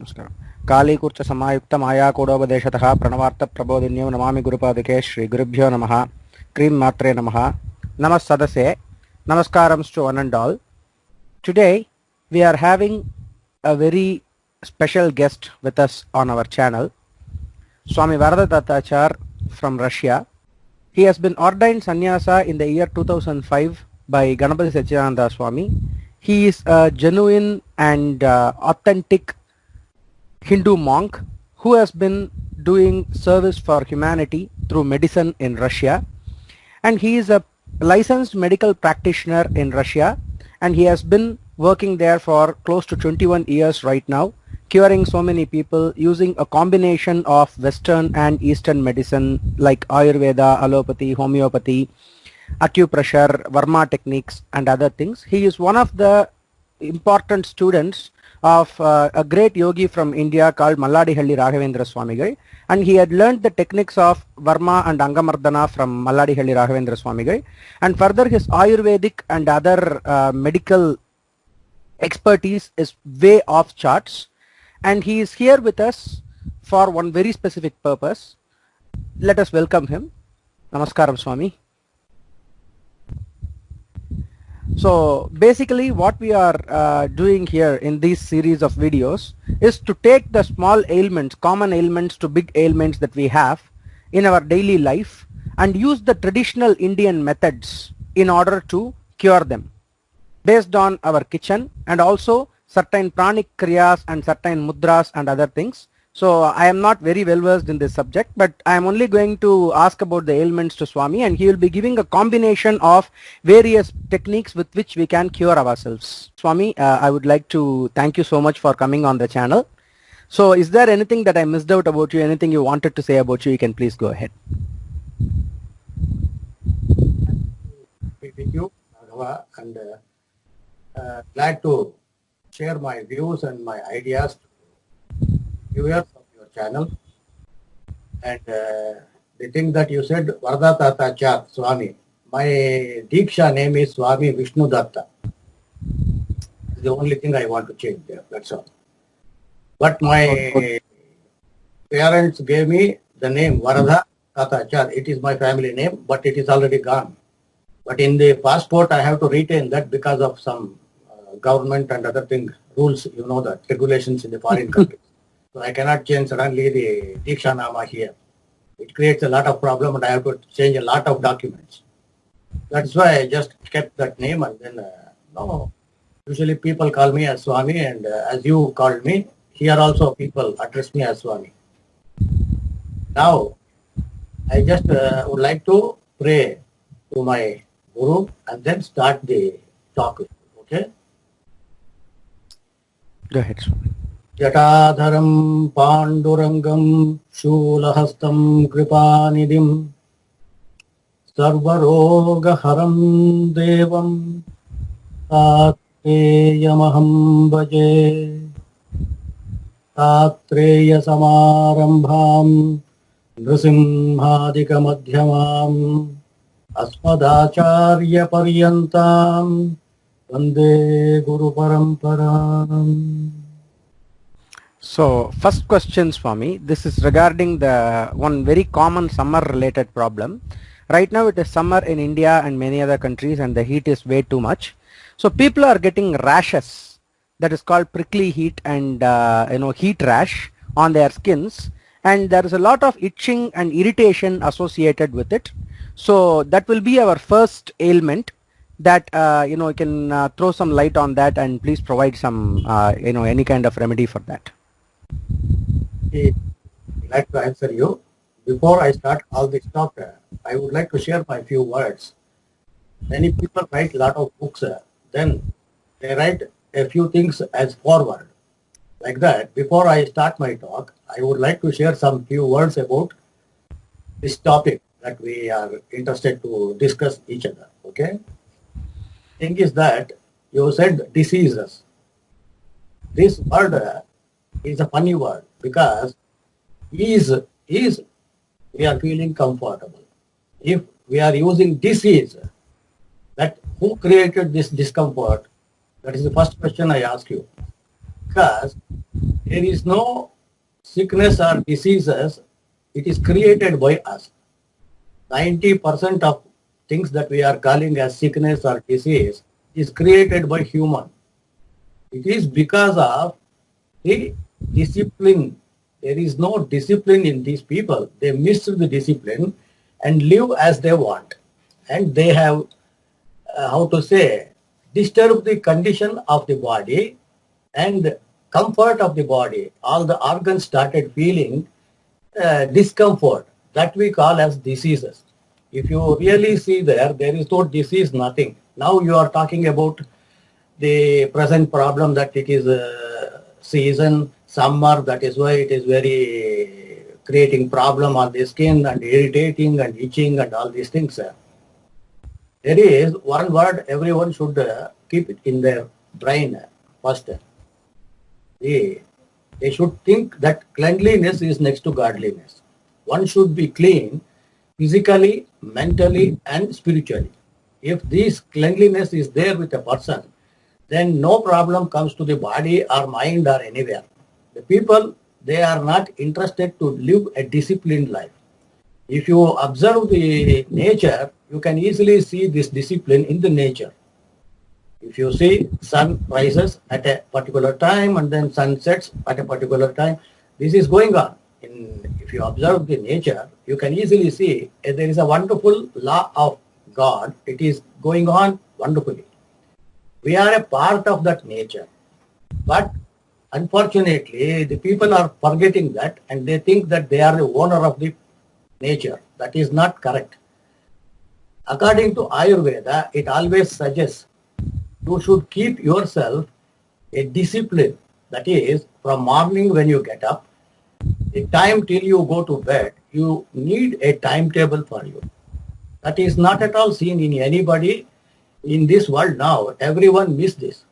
नमस्कारः कालीकूर्च समायुक्त मायाकूटोपदेशतः प्रणवार्थ प्रबोधिन्यं नमामि गुरुपादुके श्री गुरुभ्यो नमः क्रीं मात्रे नमः नमः सदसे नमस्कारams to one and all. Today we are having a very special guest with us on our channel, Swami Varada Tatachar from Russia. He has been ordained sannyasa in the year 2005 by Ganapati Satchidananda Swami. He is a genuine and authentic Hindu monk who has been doing service for humanity through medicine in Russia, and he is a licensed medical practitioner in Russia, and he has been working there for close to 21 years right now, curing so many people using a combination of Western and Eastern medicine like Ayurveda, allopathy, homeopathy, acupressure, Varma techniques and other things. He is one of the important students of a great yogi from India called Malladihalli Raghavendra Swamigal, and he had learned the techniques of Varma and Angamardana from Malladihalli Raghavendra Swamigal, and further his Ayurvedic and other medical expertise is way off charts, and he is here with us for one very specific purpose. Let us welcome him. Namaskaram Swami. So basically what we are doing here in this series of videos is to take the small ailments, common ailments to big ailments that we have in our daily life and use the traditional Indian methods in order to cure them based on our kitchen and also certain pranic kriyas and certain mudras and other things. So I am not very well versed in this subject, but I am only going to ask about the ailments to Swami, and he will be giving a combination of various techniques with which we can cure ourselves. Swami, I would like to thank you so much for coming on the channel. So is there anything that I missed out about you, anything you wanted to say about you can please go ahead. Thank you, Raghava, and glad to share my views and my ideas to viewers of your channel. And the thing that you said, Varada Tatachar Swami, my Diksha name is Swami Vishnu Datta. It's the only thing I want to change there, that's all. But my parents gave me the name Varada Tatachar. It is my family name, but it is already gone. But in the passport, I have to retain that because of some government and other thing rules, you know, that regulations in the foreign countries. So I cannot change suddenly the Diksha Nama here. It creates a lot of problem and I have to change a lot of documents. That's why I just kept that name, and then no, usually people call me as Swami, and as you called me, here also people address me as Swami. Now, I just would like to pray to my Guru and then start the talk. Okay? Go ahead, Swami. Jatadharam Pandurangam Shulahastam Kripanidhim Sarvarogaharam Devam Tatreyamaham Bhaje Tatreya Samarambham Nrisimhadika Madhyamam Asmadacharya Paryantam Vande Guru Paramparam. So first question, Swami, this is regarding the one very common summer related problem. Right now it is summer in India and many other countries and the heat is way too much. So people are getting rashes, that is called prickly heat and heat rash on their skins, and there is a lot of itching and irritation associated with it. So that will be our first ailment that you can throw some light on that and please provide some any kind of remedy for that. I'd like to answer you. Before I start all this talk, I would like to share my few words. Many people write a lot of books, then they write a few things as forward. Like that, before I start my talk, I would like to share some few words about this topic that we are interested to discuss each other. Okay? Thing is that you said diseases. This word is a funny word because is we are feeling comfortable. If we are using disease, that who created this discomfort? That is the first question I ask you. Because There is no sickness or diseases. It is created by us. 90% of things that we are calling as sickness or disease is created by human. It is because of the discipline. There is no discipline in these people. They miss the discipline and live as they want. And they have, how to say, disturbed the condition of the body and comfort of the body. All the organs started feeling discomfort that we call as diseases. If you really see there is no disease, nothing. Now you are talking about the present problem that it is season, summer, that is why it is very creating problem on the skin and irritating and itching and all these things. There is one word everyone should keep it in their brain first. They should think that cleanliness is next to godliness. One should be clean physically, mentally, and spiritually. If this cleanliness is there with a person, then no problem comes to the body or mind or anywhere. The people, they are not interested to live a disciplined life. If you observe the nature, you can easily see this discipline in the nature. If you see sun rises at a particular time and then sun sets at a particular time, this is going on. If you observe the nature, you can easily see there is a wonderful law of God. It is going on wonderfully. We are a part of that nature. But unfortunately, the people are forgetting that and they think that they are the owner of the nature. That is not correct. According to Ayurveda, it always suggests you should keep yourself a discipline. That is, from morning when you get up, the time till you go to bed, you need a timetable for you. That is not at all seen in anybody in this world now. Everyone miss this.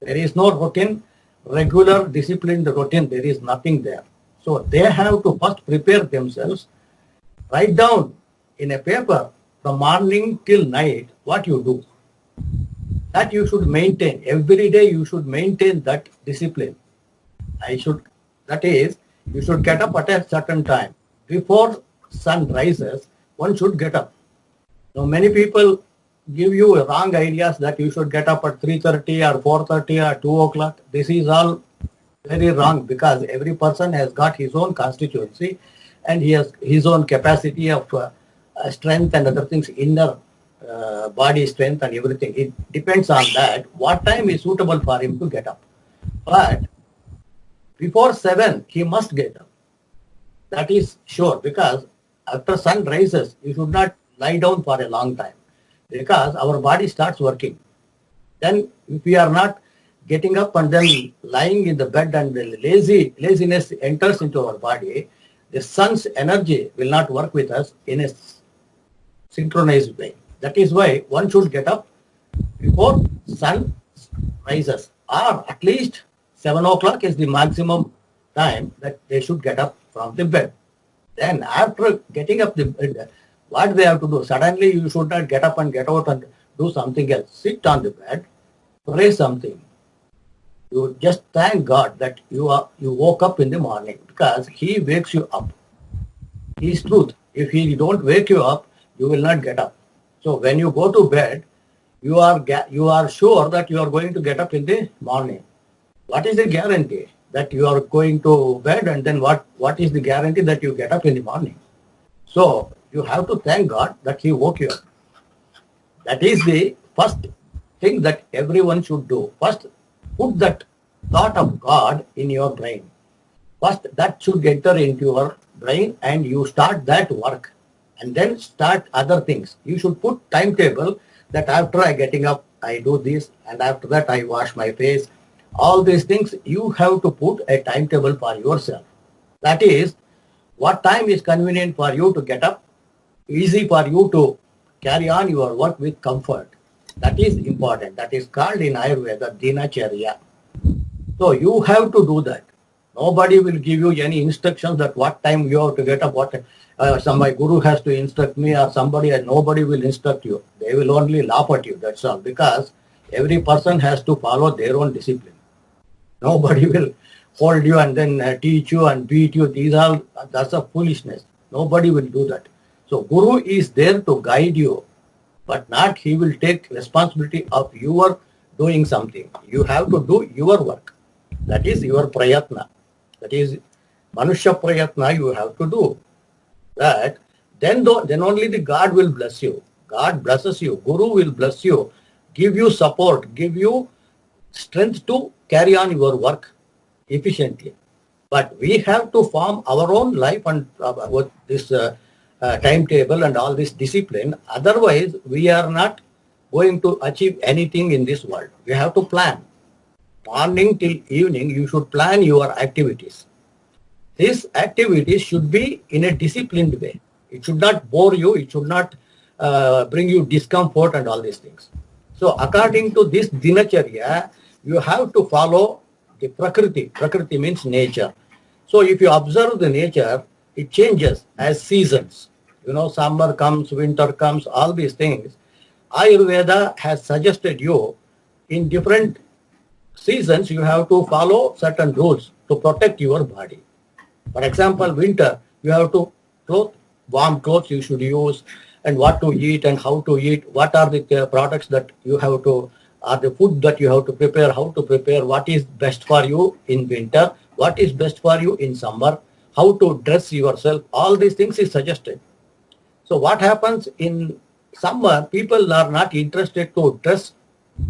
There is no routine, regular, disciplined routine. There is nothing there. So they have to first prepare themselves, write down in a paper from morning till night what you do. That you should maintain. Every day you should maintain that discipline. That is, you should get up at a certain time. Before sun rises, one should get up. Now many people give you wrong ideas that you should get up at 3:30 or 4:30 or 2 o'clock. This is all very wrong because every person has got his own constituency and he has his own capacity of strength and other things, inner body strength and everything. It depends on that, what time is suitable for him to get up. But before 7, he must get up. That is sure, because after sun rises, you should not lie down for a long time because our body starts working. Then if we are not getting up and then lying in the bed and the laziness enters into our body, the sun's energy will not work with us in a synchronized way. That is why one should get up before sun rises, or at least 7 o'clock is the maximum time that they should get up from the bed. Then after getting up the bed, what they have to do? Suddenly you should not get up and get out and do something else. Sit on the bed, pray something. You just thank God that you woke up in the morning because He wakes you up. He is truth. If He don't wake you up, you will not get up. So when you go to bed, you are sure that you are going to get up in the morning. What is the guarantee that you are going to bed, and then what is the guarantee that you get up in the morning? So you have to thank God that He woke you up. That is the first thing that everyone should do. First, put that thought of God in your brain. First, that should enter into your brain and you start that work. And then start other things. You should put timetable that after I getting up, I do this, and after that I wash my face. All these things, you have to put a timetable for yourself. That is, what time is convenient for you to get up, easy for you to carry on your work with comfort. That is important. That is called in Ayurveda, Dinacharya. So you have to do that. Nobody will give you any instructions that what time you have to get up, my guru has to instruct me or somebody, and nobody will instruct you. They will only laugh at you, that's all, because every person has to follow their own discipline. Nobody will hold you and then teach you and beat you. That's a foolishness. Nobody will do that. So Guru is there to guide you, but not he will take responsibility of your doing something. You have to do your work. That is your prayatna. That is Manushya prayatna you have to do. That then only the God will bless you. God blesses you. Guru will bless you, give you support, give you strength to carry on your work efficiently. But we have to form our own life and with this timetable and all this discipline. Otherwise, we are not going to achieve anything in this world. We have to plan. Morning till evening, you should plan your activities. These activities should be in a disciplined way. It should not bore you. It should not bring you discomfort and all these things. So according to this dinacharya, you have to follow the prakriti. Prakriti means nature. So if you observe the nature, it changes as seasons. You know, summer comes, winter comes, all these things. Ayurveda has suggested you in different seasons, you have to follow certain rules to protect your body. For example, winter, you have to clothe, warm clothes you should use, and what to eat and how to eat, what are the products that you have to, are the food that you have to prepare, how to prepare, what is best for you in winter, what is best for you in summer, how to dress yourself, all these things is suggested. So what happens in summer, people are not interested to dress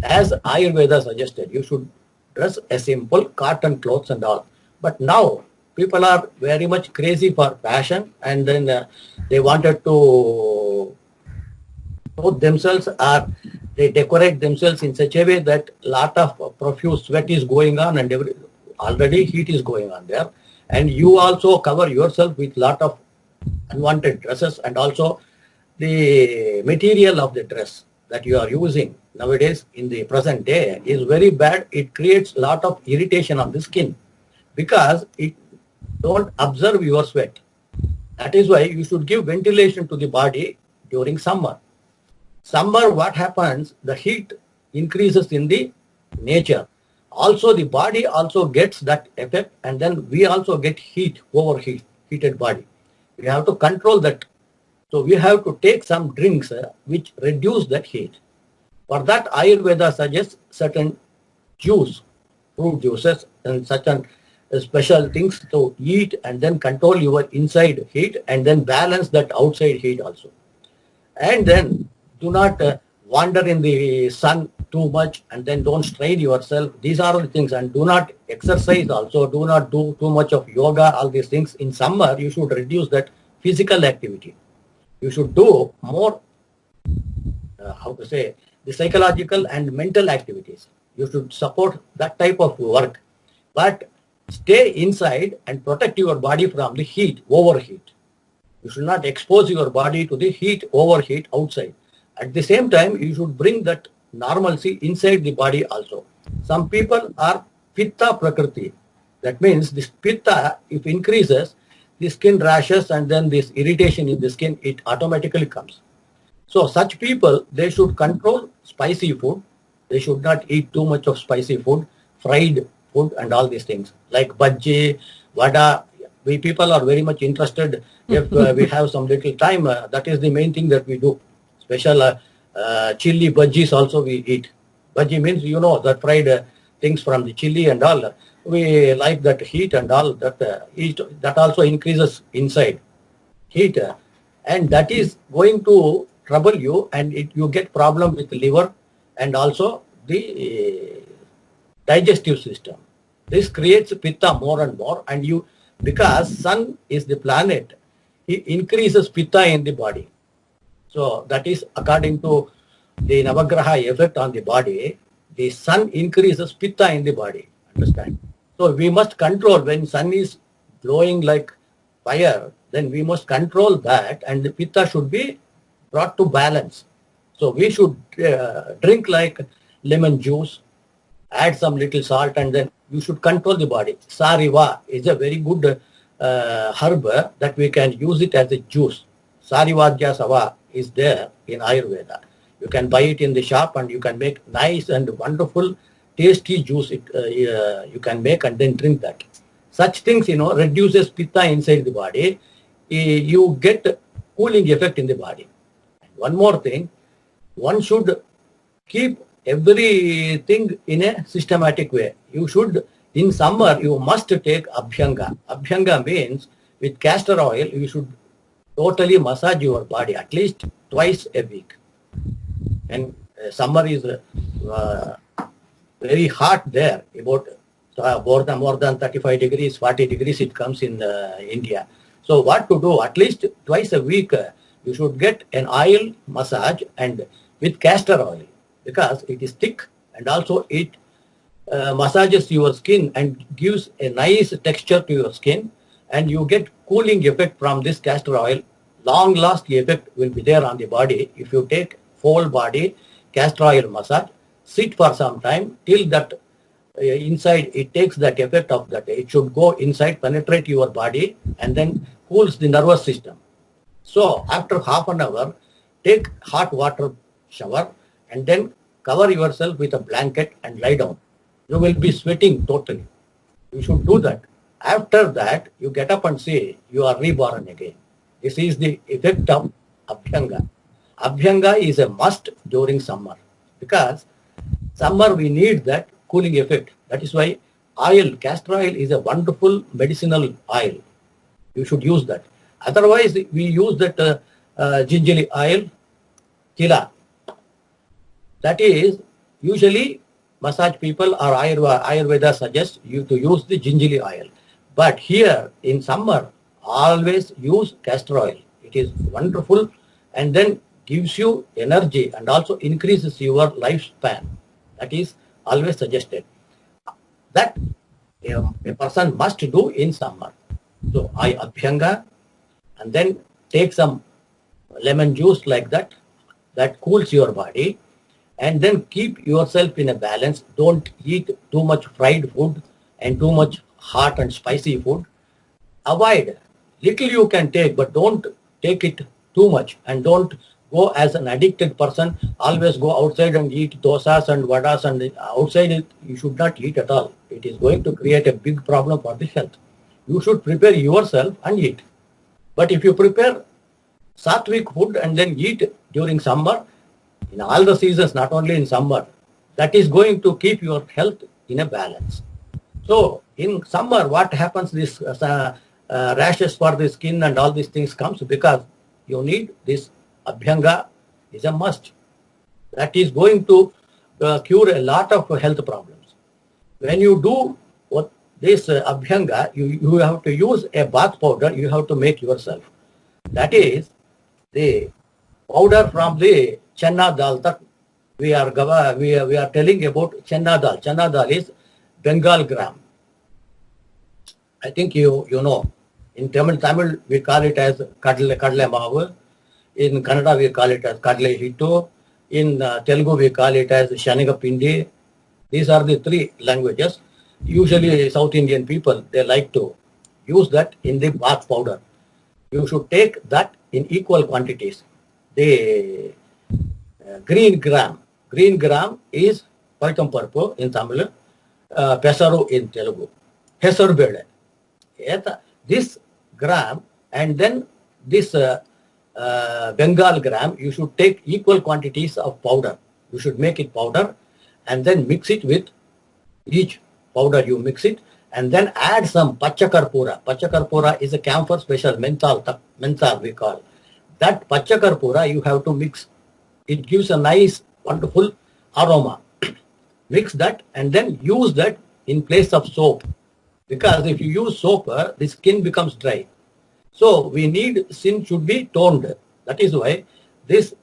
as Ayurveda suggested. You should dress a simple cotton clothes and all. But now, people are very much crazy for fashion, and then they wanted to clothe themselves, or they decorate themselves in such a way that lot of profuse sweat is going on, and already heat is going on there, and you also cover yourself with lot of unwanted dresses, and also the material of the dress that you are using nowadays in the present day is very bad. It creates a lot of irritation on the skin because it don't observe your sweat. That is why you should give ventilation to the body during summer. Summer, what happens? The heat increases in the nature. Also, the body also gets that effect, and then we also get heated body. We have to control that. So we have to take some drinks which reduce that heat. For that, Ayurveda suggests certain juice, fruit juices, and certain special things to eat, and then control your inside heat, and then balance that outside heat also. And then do not wander in the sun too much, and then don't strain yourself. These are the things. And do not exercise also. Do not do too much of yoga, all these things. In summer, you should reduce that physical activity. You should do more, the psychological and mental activities. You should support that type of work. But stay inside and protect your body from the heat, overheat. You should not expose your body to the heat, overheat outside. At the same time, you should bring that normalcy inside the body also. Some people are pitta prakriti. That means this pitta, if increases, the skin rashes and then this irritation in the skin, it automatically comes. So such people, they should control spicy food. They should not eat too much of spicy food, fried food and all these things. Like bhaji, vada, we people are very much interested. If we have some little time, that is the main thing that we do. Special chili bhajis also we eat. Bhaji means, you know, that fried things from the chili and all. We like that heat and all that. That also increases inside heat, and that is going to trouble you, and you get problem with the liver and also the digestive system. This creates pitta more and more, and because sun is the planet, it increases pitta in the body. So that is according to the Navagraha effect on the body. The sun increases pitta in the body. Understand? So we must control when sun is glowing like fire, then we must control that, and the pitta should be brought to balance. So we should drink like lemon juice, add some little salt, and then you should control the body. Sariva is a very good herb that we can use it as a juice. Sarivadya Sava is there in Ayurveda. You can buy it in the shop, and you can make nice and wonderful tasty juice you can make and then drink that. such things, reduces pitta inside the body. You get cooling effect in the body. And one more thing, one should keep everything in a systematic way. You should, in summer, you must take abhyanga. Abhyanga means with castor oil, you should totally massage your body at least twice a week. And summer is very hot there, about more than 35 degrees, 40 degrees it comes in India. So what to do? At least twice a week, you should get an oil massage and with castor oil, because it is thick and also it massages your skin and gives a nice texture to your skin, and you get cooling effect from this castor oil. Long lasting effect will be there on the body. If you take whole body castor oil massage, sit for some time till that inside it takes that effect of that. It should go inside, penetrate your body, and then cools the nervous system. So after half an hour, take hot water shower and then cover yourself with a blanket and lie down. You will be sweating totally. You should do that. After that, you get up and say you are reborn again. This is the effect of abhyanga. Abhyanga is a must during summer, because summer we need that cooling effect. That is why oil, castor oil is a wonderful medicinal oil. You should use that. Otherwise, we use that gingerly oil, chila. That is usually massage people or Ayurveda suggests you to use the gingerly oil. But here in summer, always use castor oil. It is wonderful and then gives you energy and also increases your lifespan. That is always suggested. That a person must do in summer. So I abhyanga and then take some lemon juice like that. That cools your body. And then keep yourself in a balance. Don't eat too much fried food and too much hot and spicy food. Avoid. Little you can take, but don't take it too much. And don't go as an addicted person. Always go outside and eat dosas and vadas, and outside you should not eat at all. It is going to create a big problem for the health. You should prepare yourself and eat. But if you prepare sattvic food and then eat during summer, in all the seasons, not only in summer, that is going to keep your health in a balance. So in summer, what happens, this rashes for the skin and all these things comes because you need this abhyanga is a must. That is going to cure a lot of health problems. When you do this abhyanga, you have to use a bath powder you have to make yourself. That is the powder from the Channa dal. That we are telling about Channa dal. Channa dal is Bengal gram. I think you know. In Tamil we call it as kadle maavu. In Kannada we call it as kadle hittu. In Telugu we call it as shaniga pindi. These are the three languages. Usually South Indian people, they like to use that in the bath powder. You should take that in equal quantities. The green gram is paitam parpu in Tamil, pesaru in Telugu, hesaru bele. This gram and then this Bengal gram, you should take equal quantities of powder. You should make it powder and then mix it with each powder. You mix it and then add some pachakarpura. Pachakarpura is a camphor special, menthol we call. That pachakarpura you have to mix. It gives a nice, wonderful aroma. Mix that and then use that in place of soap. Because if you use soap, the skin becomes dry. So we need, skin should be toned. That is why this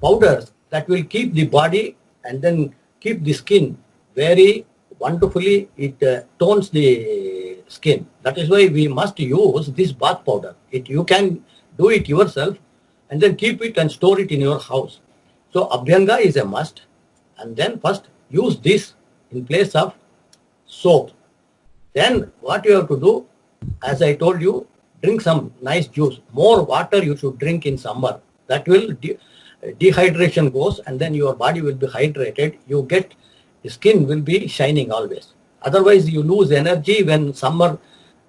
powders that will keep the body and then keep the skin very wonderfully, it tones the skin. That is why we must use this bath powder. You can do it yourself and then keep it and store it in your house. So abhyanga is a must, and then first use this in place of soap. Then what you have to do, as I told you, drink some nice juice. More water you should drink in summer. That will dehydration goes and then your body will be hydrated. You get, the skin will be shining always. Otherwise you lose energy when summer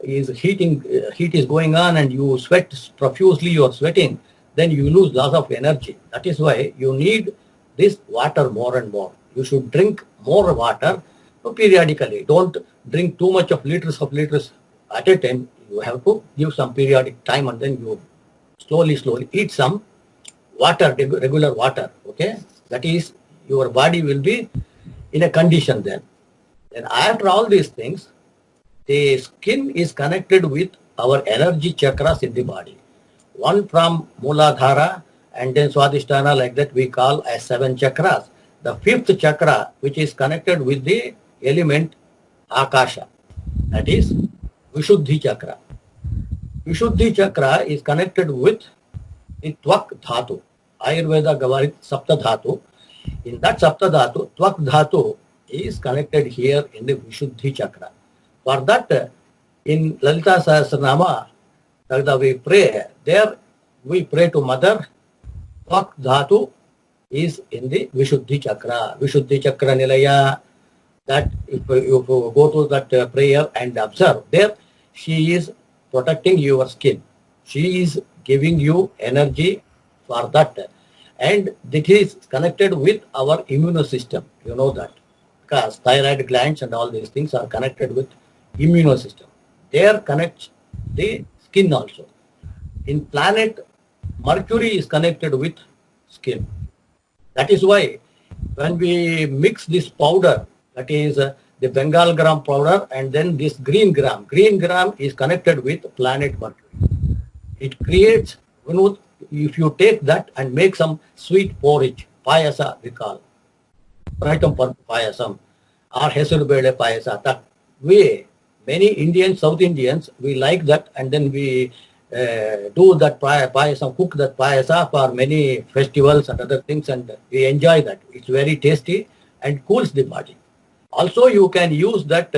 is heating, heat is going on and you sweat profusely, you are sweating, then you lose lots of energy. That is why you need this water more and more. You should drink more water periodically. Don't drink too much of liters at a time. You have to give some periodic time and then you slowly eat some water, regular water. Okay, that is your body will be in a condition then. Then after all these things, the skin is connected with our energy chakras in the body. One from Muladhara and then Swadhisthana, like that we call as 7 chakras. The 5th chakra, which is connected with the element Akasha, that is Vishuddhi chakra. Vishuddhi chakra is connected with the Tvak Dhatu. Ayurveda Gavarit Sapta Dhatu. In that Sapta Dhatu, Tvak Dhatu is connected here in the Vishuddhi chakra. For that, in Lalita Sahasranama, that we pray, there we pray to Mother. Tvak Dhatu is in the Vishuddhi chakra. Vishuddhi chakra Nilaya. That if you go to that prayer and observe, there she is protecting your skin. She is giving you energy for that. And it is connected with our immune system. You know that. Because thyroid glands and all these things are connected with immune system. There connects the skin also. In planet, Mercury is connected with skin. That is why when we mix this powder, that is the Bengal gram powder and then this green gram is connected with planet Mercury. It creates, if you take that and make some sweet porridge, payasa we call, Praitam payasam or Hesuru payasa, that way many Indians, South Indians, we like that and then we do that payasam, cook that payasa for many festivals and other things and we enjoy that. It's very tasty and cools the body. Also, you can use that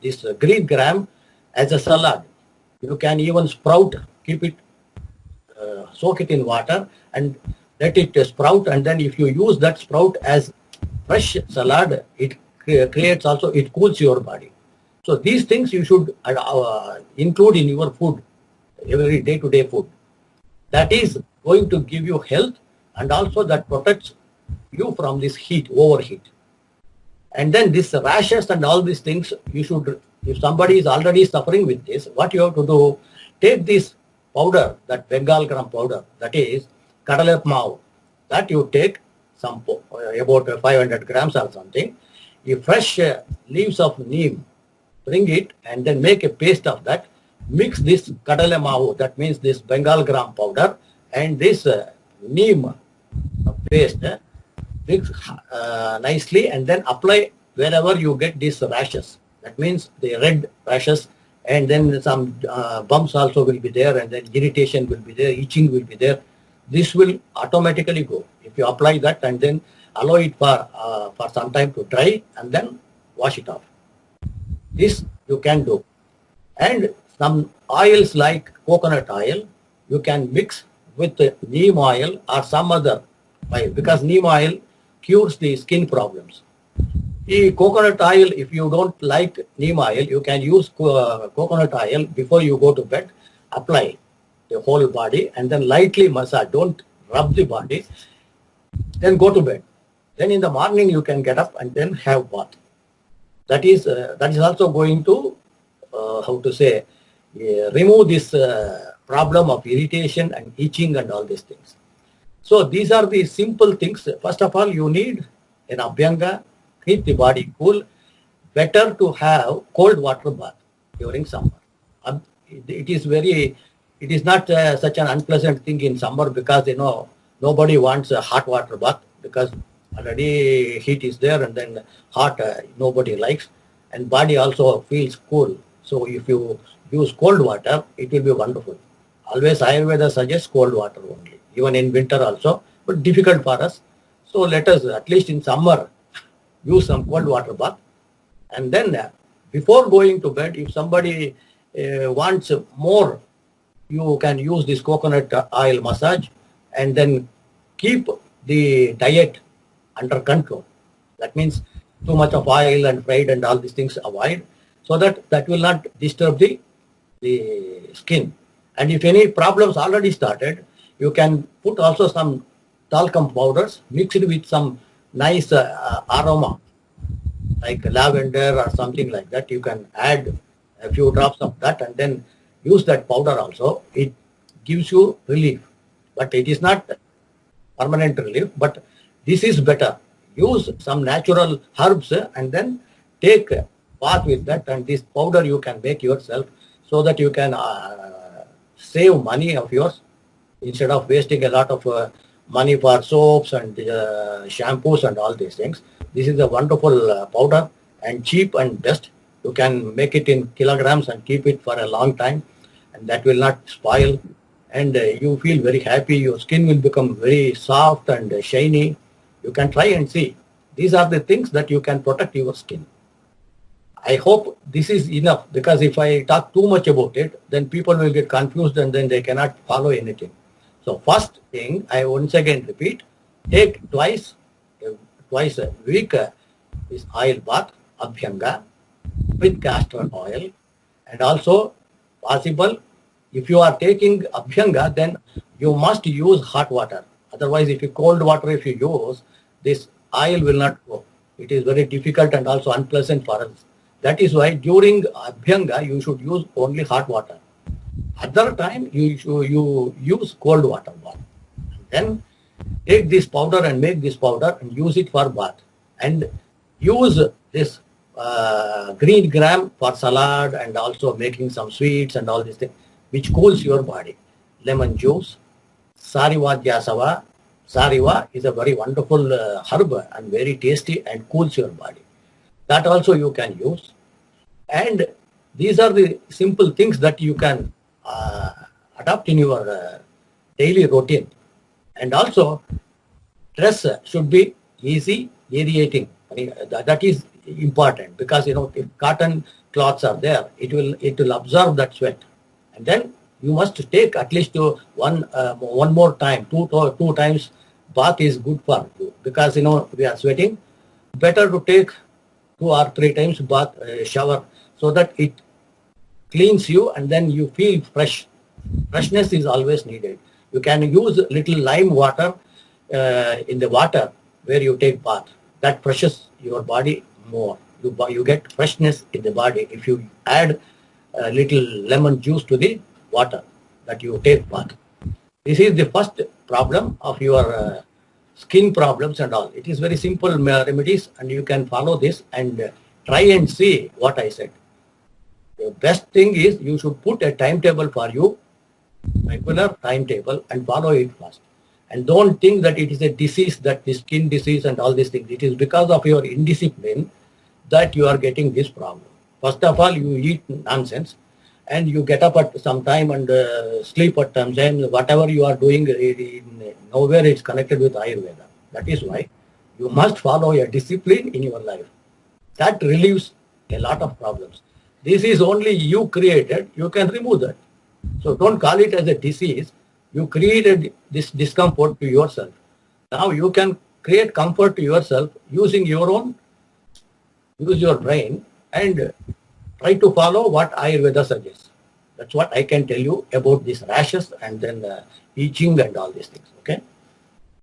this green gram as a salad. You can even sprout, keep it, soak it in water and let it sprout. And then if you use that sprout as fresh salad, it creates also, it cools your body. So these things you should include in your food, every day-to-day food. That is going to give you health and also that protects you from this heat, overheat. And then this rashes and all these things, you should, if somebody is already suffering with this, what you have to do, take this powder, that Bengal gram powder, that is kadalep maav, that you take some, about 500 grams or something, you fresh leaves of neem, bring it and then make a paste of that, mix this kadale maav, that means this Bengal gram powder and this neem paste, mix nicely and then apply wherever you get these rashes. That means the red rashes and then some bumps also will be there and then irritation will be there, itching will be there. This will automatically go. If you apply that and then allow it for some time to dry and then wash it off. This you can do. And some oils like coconut oil, you can mix with neem oil or some other oil because neem oil cures the skin problems. The coconut oil, if you don't like neem oil, you can use coconut oil before you go to bed, apply the whole body and then lightly massage, don't rub the body, then go to bed. Then in the morning you can get up and then have bath. That is also going to, remove this problem of irritation and itching and all these things. So these are the simple things. First of all, you need an abhyanga, keep the body cool. Better to have cold water bath during summer. It is not such an unpleasant thing in summer because nobody wants a hot water bath because already heat is there and then hot nobody likes and body also feels cool. So if you use cold water, it will be wonderful. Always Ayurveda suggests cold water only, even in winter also, but difficult for us. So let us, at least in summer, use some cold water bath. And then before going to bed, if somebody wants more, you can use this coconut oil massage and then keep the diet under control. That means too much of oil and fried and all these things avoid. so that will not disturb the skin. And if any problems already started, you can put also some talcum powders mixed with some nice aroma like lavender or something like that. You can add a few drops of that and then use that powder also. It gives you relief, but it is not permanent relief, but this is better. Use some natural herbs and then take a bath with that, and this powder you can make yourself so that you can save money of yours instead of wasting a lot of money for soaps and shampoos and all these things. This is a wonderful powder and cheap and best. You can make it in kilograms and keep it for a long time, and that will not spoil. And you feel very happy. Your skin will become very soft and shiny. You can try and see. These are the things that you can protect your skin. I hope this is enough, because if I talk too much about it, then people will get confused and then they cannot follow anything. So first thing, I once again repeat, take twice a week this oil bath, abhyanga, with castor oil, and also possible, if you are taking abhyanga, then you must use hot water. Otherwise, if you cold water, if you use, this oil will not go. It is very difficult and also unpleasant for us. That is why during abhyanga, you should use only hot water. Other time, you use cold water bath. Then take this powder and make this powder and use it for bath. And use this green gram for salad and also making some sweets and all these things, which cools your body. Lemon juice, Sariva Jasava. Sariva is a very wonderful herb and very tasty and cools your body. That also you can use. And these are the simple things that you can adopt in your daily routine. And also, dress should be easy, radiating. I mean, that is important, because if cotton cloths are there, it will absorb that sweat. And then you must take at least one more time, two times bath is good for you, because we are sweating. Better to take 2 or 3 times bath shower, so that it cleans you and then you feel fresh. Freshness is always needed. You can use little lime water in the water where you take bath. That freshes your body more. You get freshness in the body if you add a little lemon juice to the water that you take bath. This is the first problem of your skin problems and all. It is very simple remedies, and you can follow this and try and see what I said. The best thing is you should put a timetable for you, regular timetable, and follow it first. And don't think that it is a disease, that the skin disease and all these things. It is because of your indiscipline that you are getting this problem. First of all, you eat nonsense, and you get up at some time and sleep at some time. Whatever you are doing, nowhere it's connected with Ayurveda. That is why you must follow a discipline in your life. That relieves a lot of problems. This is only you created. You can remove that. So don't call it as a disease. You created this discomfort to yourself. Now you can create comfort to yourself using use your brain and try to follow what Ayurveda suggests. That's what I can tell you about these rashes and then itching and all these things. Okay.